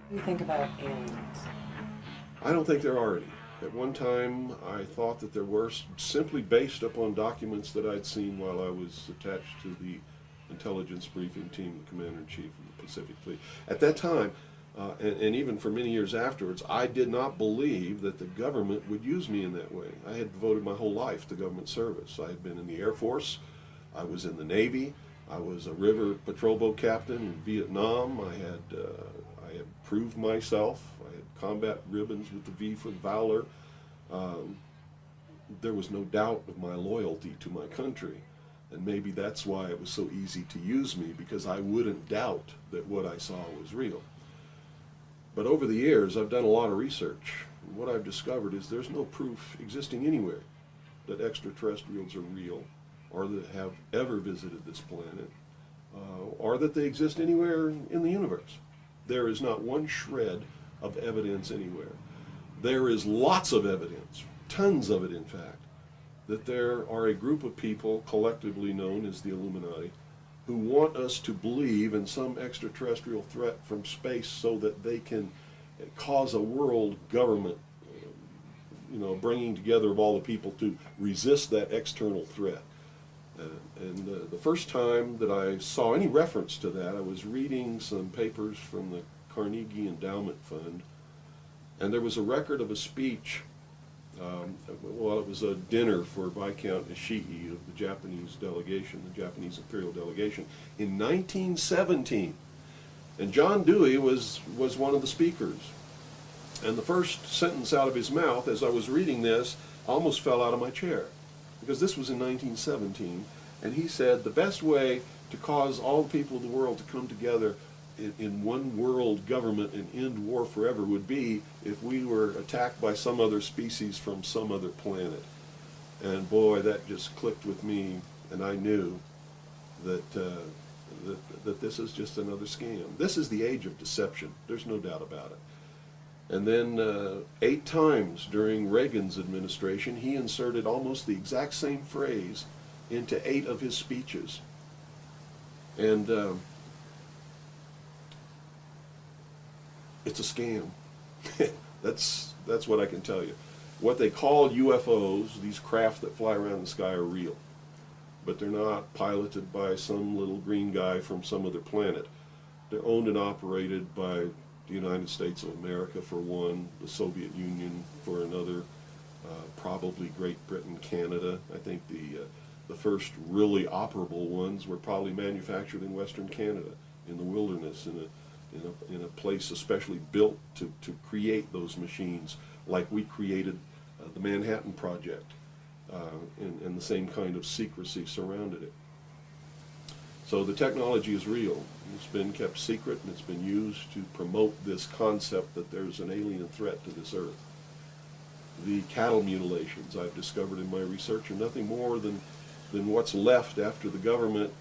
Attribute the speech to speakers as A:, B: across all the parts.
A: What do you think about aliens?
B: I don't think there are any. At one time, I thought that there were, simply based upon documents that I'd seen while I was attached to the intelligence briefing team, the commander-in-chief of the Pacific Fleet. At that time, and even for many years afterwards, I did not believe that the government would use me in that way. I had devoted my whole life to government service. I had been in the Air Force, I was in the Navy, I was a river patrol boat captain in Vietnam. I had proved myself. I had combat ribbons with the V for Valor. Um, there was no doubt of my loyalty to my country. And maybe that's why it was so easy to use me, because I wouldn't doubt that what I saw was real. But over the years, I've done a lot of research. And what I've discovered is there's no proof existing anywhere that extraterrestrials are real, or that have ever visited this planet, or that they exist anywhere in the universe. There is not one shred of evidence anywhere. There is lots of evidence, tons of it in fact, that there are a group of people collectively known as the Illuminati who want us to believe in some extraterrestrial threat from space so that they can cause a world government, bringing together of all the people to resist that external threat. And the first time that I saw any reference to that, I was reading some papers from the Carnegie Endowment Fund, and there was a record of a speech. It was a dinner for Viscount Ishii of the Japanese delegation, the Japanese imperial delegation, in 1917. And John Dewey was one of the speakers. And the first sentence out of his mouth, as I was reading this, I almost fell out of my chair, because this was in 1917, and he said the best way to cause all the people of the world to come together in one world government and end war forever would be if we were attacked by some other species from some other planet. And boy, that just clicked with me, and I knew that, that this is just another scam. This is the age of deception. There's no doubt about it. And then 8 times during Reagan's administration, he inserted almost the exact same phrase into 8 of his speeches. And it's a scam. That's what I can tell you. What they call UFOs, these craft that fly around the sky, are real. But they're not piloted by some little green guy from some other planet. They're owned and operated by the United States of America for one, the Soviet Union for another, probably Great Britain, Canada. I think the first really operable ones were probably manufactured in Western Canada, in the wilderness, in a place especially built to create those machines, like we created the Manhattan Project, and the same kind of secrecy surrounded it. So the technology is real. It's been kept secret, and it's been used to promote this concept that there's an alien threat to this earth. The cattle mutilations I've discovered in my research are nothing more than what's left after the government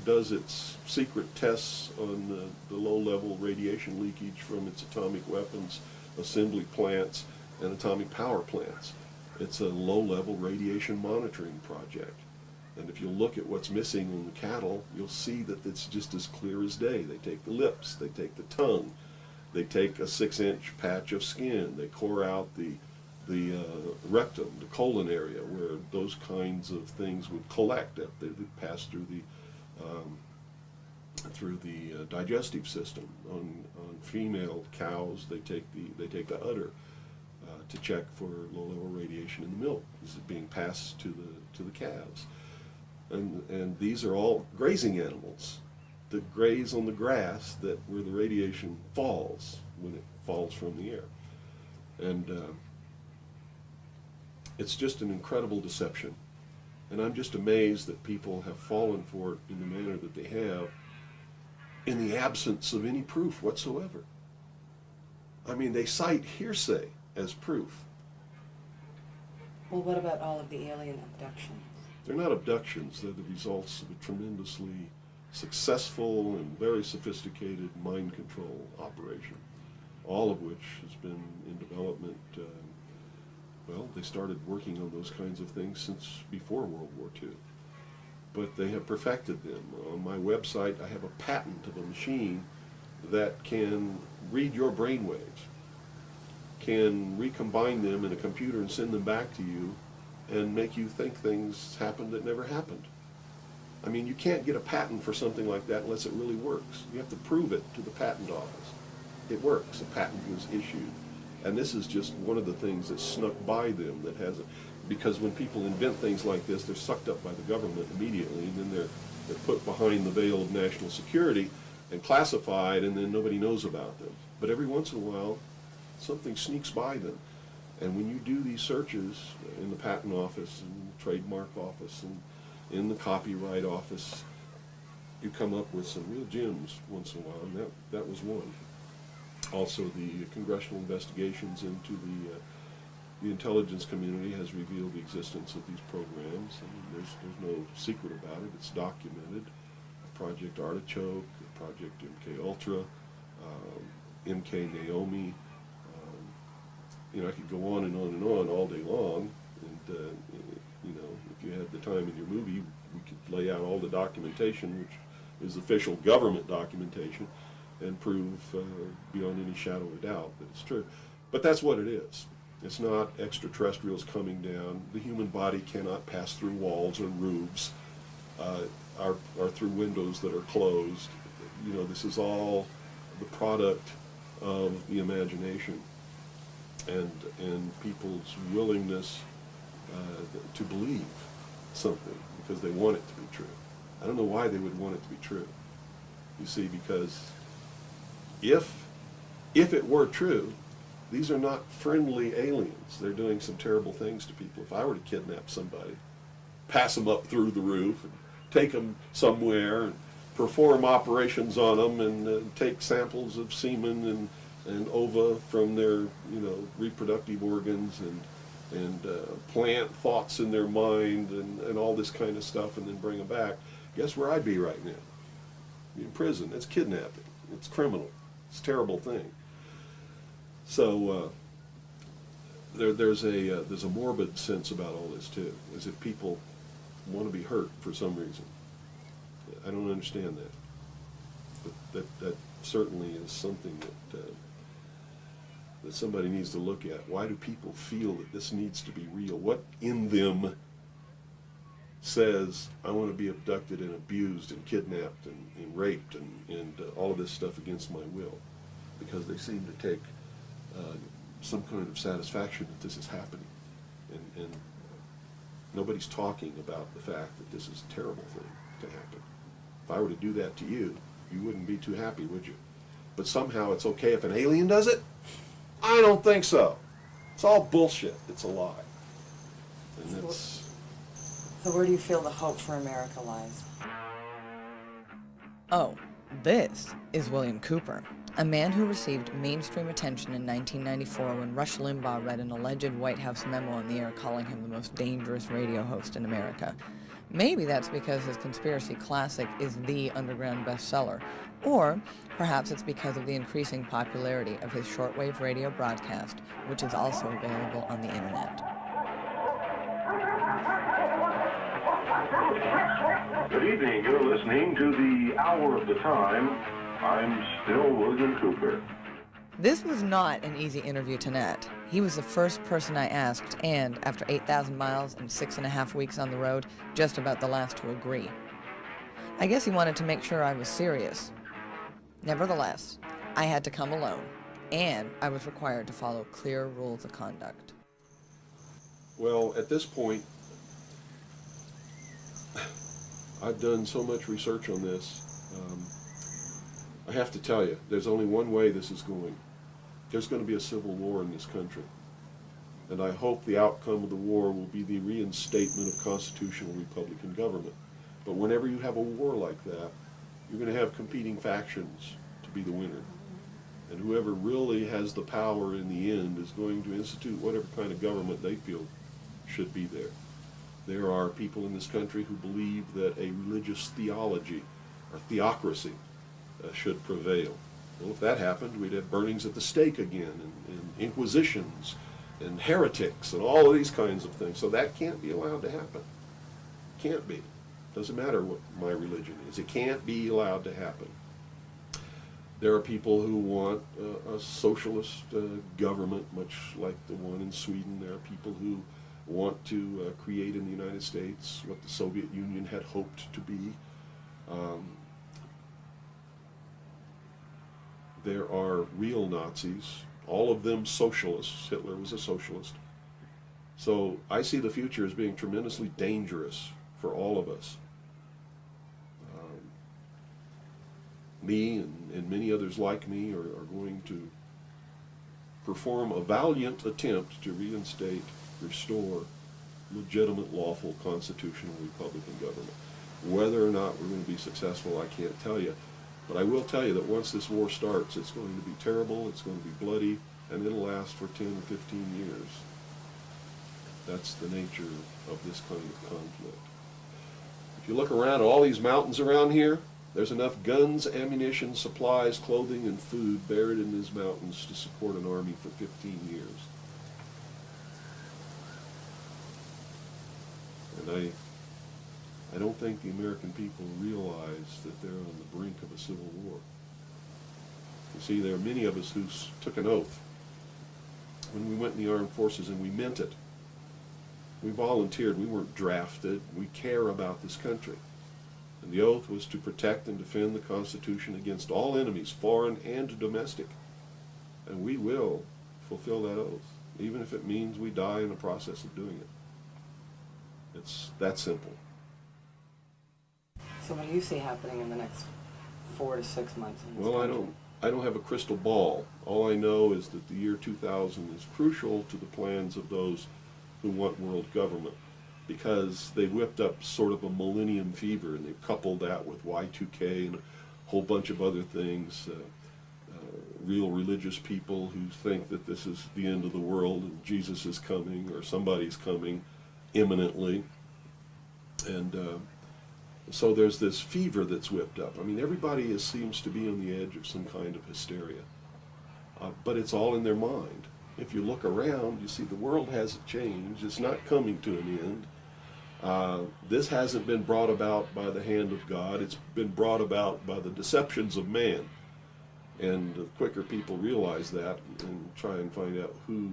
B: does its secret tests on the low-level radiation leakage from its atomic weapons assembly plants and atomic power plants. It's a low-level radiation monitoring project. And if you look at what's missing in the cattle, you'll see that it's just as clear as day. They take the lips, they take the tongue, they take a 6-inch patch of skin, they core out the rectum, the colon area, where those kinds of things would collect. They pass through the digestive system. On female cows, they take the udder to check for low-level radiation in the milk. Is it being passed to the calves? And these are all grazing animals that graze on the grass where the radiation falls when it falls from the air. And it's just an incredible deception. And I'm just amazed that people have fallen for it in the manner that they have, in the absence of any proof whatsoever. I mean, they cite hearsay as proof.
A: Well, what about all of the alien abductions?
B: They're not abductions, they're the results of a tremendously successful and very sophisticated mind control operation, all of which has been in development. They started working on those kinds of things since before World War II. But they have perfected them. On my website, I have a patent of a machine that can read your brainwaves, can recombine them in a computer and send them back to you and make you think things happened that never happened. I mean, you can't get a patent for something like that unless it really works. You have to prove it to the patent office. It works. A patent was issued. And this is just one of the things that snuck by them that hasn't, because when people invent things like this, they're sucked up by the government immediately, and then they're put behind the veil of national security and classified, and then nobody knows about them. But every once in a while, something sneaks by them. And when you do these searches in the patent office and the trademark office and in the copyright office, you come up with some real gems once in a while, and that was one. Also, the congressional investigations into the intelligence community has revealed the existence of these programs, and there's no secret about it. It's documented. Project Artichoke, Project MK Ultra, MK Naomi. You know, I could go on and on and on all day long, and you know, if you had the time in your movie, we could lay out all the documentation, which is official government documentation, and prove beyond any shadow of a doubt that it's true. But that's what it is. It's not extraterrestrials coming down. The human body cannot pass through walls or roofs, or through windows that are closed. You know, this is all the product of the imagination and people's willingness to believe something because they want it to be true. I don't know why they would want it to be true. You see, because if it were true, these are not friendly aliens. They're doing some terrible things to people. If I were to kidnap somebody, pass them up through the roof, and take them somewhere, and perform operations on them, and take samples of semen and ova from their, you know, reproductive organs, and plant thoughts in their mind, and all this kind of stuff, and then bring them back, guess where I'd be right now? In prison. It's kidnapping. It's criminal. It's a terrible thing. So there's a morbid sense about all this too, as if people want to be hurt for some reason. I don't understand that, but that certainly is something that somebody needs to look at. Why do people feel that this needs to be real? What in them says, I want to be abducted and abused and kidnapped and raped and all of this stuff against my will? Because they seem to take some kind of satisfaction that this is happening. And nobody's talking about the fact that this is a terrible thing to happen. If I were to do that to you, you wouldn't be too happy, would you? But somehow it's okay if an alien does it? I don't think so. It's all bullshit. It's a lie. And it's...
A: So where do you feel the hope for America lies?
C: Oh, this is William Cooper, a man who received mainstream attention in 1994 when Rush Limbaugh read an alleged White House memo on the air calling him the most dangerous radio host in America. Maybe that's because his conspiracy classic is the underground bestseller, or perhaps it's because of the increasing popularity of his shortwave radio broadcast, which is also available on the internet.
D: Good evening. You're listening to the Hour of the Time. I'm still William Cooper.
C: This was not an easy interview to net. He was the first person I asked, and after 8,000 miles and 6.5 weeks on the road, just about the last to agree. I guess he wanted to make sure I was serious. Nevertheless, I had to come alone, and I was required to follow clear rules of conduct.
B: Well, at this point, I've done so much research on this. I have to tell you, there's only one way this is going. There's going to be a civil war in this country. And I hope the outcome of the war will be the reinstatement of constitutional Republican government. But whenever you have a war like that, you're going to have competing factions to be the winner. And whoever really has the power in the end is going to institute whatever kind of government they feel should be there. There are people in this country who believe that a religious theology or theocracy should prevail. Well, if that happened, we'd have burnings at the stake again, and inquisitions, and heretics, and all of these kinds of things. So that can't be allowed to happen. Can't be. Doesn't matter what my religion is. It can't be allowed to happen. There are people who want a socialist government, much like the one in Sweden. There are people who want to create in the United States what the Soviet Union had hoped to be. There are real Nazis, all of them socialists. Hitler was a socialist. So I see the future as being tremendously dangerous for all of us. Me and many others like me are going to perform a valiant attempt to reinstate, restore legitimate, lawful, constitutional Republican government. Whether or not we're going to be successful, I can't tell you. But I will tell you that once this war starts, it's going to be terrible, it's going to be bloody, and it'll last for 10 or 15 years. That's the nature of this kind of conflict. If you look around at all these mountains around here, there's enough guns, ammunition, supplies, clothing, and food buried in these mountains to support an army for 15 years. And I don't think the American people realize that they're on the brink of a civil war. You see, there are many of us who took an oath when we went in the armed forces, and we meant it. We volunteered. We weren't drafted. We care about this country. And the oath was to protect and defend the Constitution against all enemies, foreign and domestic. And we will fulfill that oath, even if it means we die in the process of doing it. It's that simple.
A: So what do you see happening in the next 4 to 6 months in this
B: Well,
A: country?
B: I don't have a crystal ball. All I know is that the year 2000 is crucial to the plans of those who want world government, because they whipped up sort of a millennium fever, and they've coupled that with Y2K and a whole bunch of other things. Real religious people who think that this is the end of the world and Jesus is coming, or somebody's coming imminently. And so there's this fever that's whipped up. I mean, everybody seems to be on the edge of some kind of hysteria. But it's all in their mind. If you look around, you see the world hasn't changed. It's not coming to an end. This hasn't been brought about by the hand of God. It's been brought about by the deceptions of man. And the quicker people realize that and try and find out who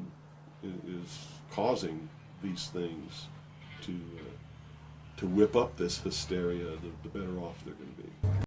B: is causing these things to whip up this hysteria, the better off they're going to be.